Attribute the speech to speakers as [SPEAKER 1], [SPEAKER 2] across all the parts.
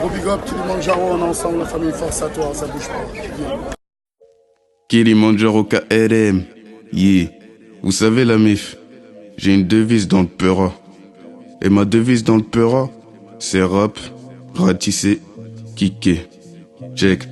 [SPEAKER 1] Gros big up, Kilimanjaro, on est ensemble, la famille, force à toi, ça bouge pas. Yeah.
[SPEAKER 2] Kilimanjaro KRM, yeah. Vous savez la mif, j'ai une devise dans le Peura. Et ma devise dans le Peura, c'est rap, ratisser, kicker. Check.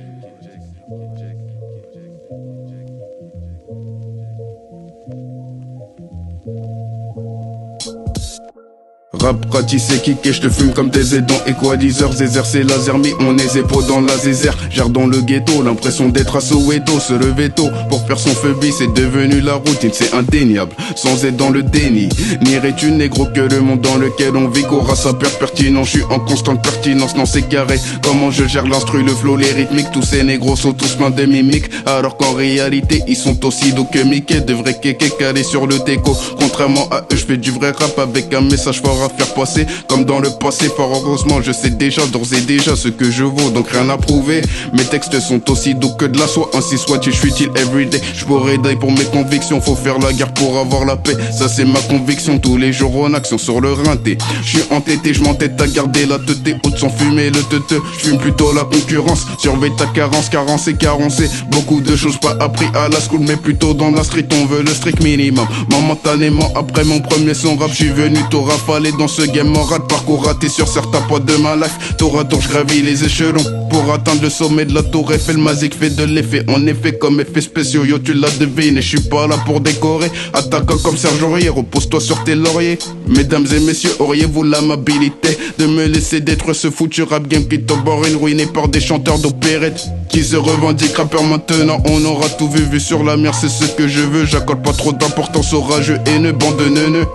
[SPEAKER 2] Rap, ratissé, kické, je te fume comme des aidants Equalizer, zézer, c'est laser, mis on est zépo dans la zézer. Gère dans le ghetto, l'impression d'être à Soweto. Se lever tôt pour faire son phobie, c'est devenu la routine, c'est indéniable. Sans être dans le déni, n'irais-tu négro que le monde dans lequel on vit qu'aura sa perte pertinent. Je suis en constante pertinence, non c'est carré. Comment je gère l'instru, le flow, les rythmiques. Tous ces négros sont tous pleins de mimiques, alors qu'en réalité ils sont aussi doux que Mickey. Devrait kéké calé sur le déco. Contrairement à eux, je fais du vrai rap avec un message fort à faire passer. Comme dans le passé, fort heureusement, je sais déjà d'ores et déjà ce que je vaux, donc rien à prouver. Mes textes sont aussi doux que de la soie, ainsi soit-il, je suis-il everyday. Je pourrais die pour mes convictions, faut faire la guerre pour avoir la paix. Ça c'est ma conviction, tous les jours en action sur le rinté. Je suis entêté, je m'entête à garder la teuté haute sans fumer le teuteux. Je fume plutôt la concurrence, surveille ta carence, carence et carencé. Beaucoup de choses pas appris à la school, mais plutôt dans la street, on veut le strict minimum. Momentanément, après mon premier son rap, je suis venu tout rafaler dans ce game moral. Parcours raté sur certains poids de ma life. Tour à tour je gravis les échelons pour atteindre le sommet de la tour Eiffel. Mazik fait de l'effet, en effet comme effet spéciaux. Yo tu l'as deviné, je suis pas là pour décorer. Attaquant comme Serge Aurier, repose-toi sur tes lauriers. Mesdames et messieurs, auriez-vous l'amabilité de me laisser d'être ce foutu rap game qui t'emborine, ruiné par des chanteurs d'opérette qui se revendiquent rappeurs maintenant. On aura tout vu sur la mer, c'est ce que je veux. J'accorde pas trop d'importance au rageux haineux, bande de neuneux.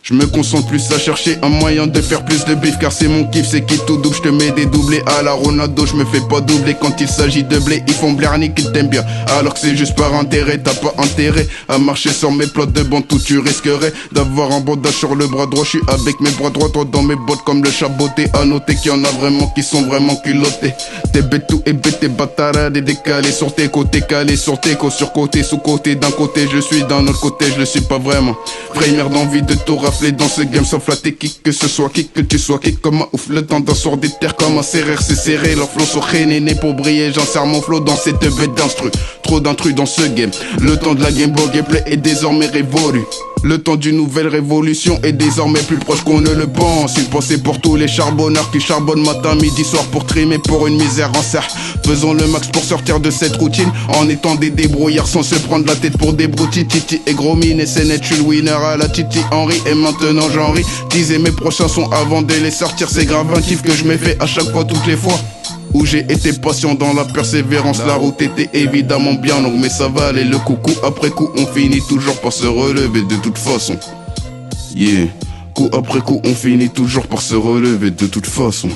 [SPEAKER 2] Je me concentre plus à chercher un moyen de faire plus de bif, car c'est mon kiff, c'est qui tout double. Je te mets des doublés à la Ronaldo, je me fais pas doubler quand il s'agit de blé. Ils font blairnick, ils t'aiment bien, alors que c'est juste par intérêt. T'as pas intérêt à marcher sur mes plots de bande où tu risquerais d'avoir un bandage sur le bras droit. Je suis avec mes bras droits, toi dans mes bottes comme le chaboté. À noter qu'il y en a vraiment qui sont vraiment culottés. T'es bête tout et bête, t'es bâtarade et décalé sur tes côtés, calé sur tes côtés, sur côté, sous côté. D'un côté je suis, d'un autre côté je le suis pas vraiment. Première d'envie de tout rafler dans ce game sans flatter qui que ce soit, qui que tu sois, qui comme un ouf. Le temps d'un sort des terres comme un serrère, c'est serré. Leur flow sur né pour briller, j'en sers mon flow dans cette bête d'instru. Trop d'intrus dans ce game. Le temps de la Game Boy gameplay est désormais révolu. Le temps d'une nouvelle révolution est désormais plus proche qu'on ne le pense. Une pensée pour tous les charbonneurs qui charbonnent matin, midi, soir pour trimer pour une misère en serre. Faisons le max pour sortir de cette routine en étant des débrouillards sans se prendre la tête pour des broutilles. Titi et gros mine et c'est net, je suis le winner à la Titi Henry. Et maintenant j'en ris, disais mes prochains sons avant de les sortir. C'est grave un kiff que je m'ai fait à chaque fois, toutes les fois où j'ai été patient dans la persévérance. La route était évidemment bien longue, mais ça valait le coup. Coup après coup, on finit toujours par se relever de toute façon. Yeah, coup après coup, on finit toujours par se relever de toute façon.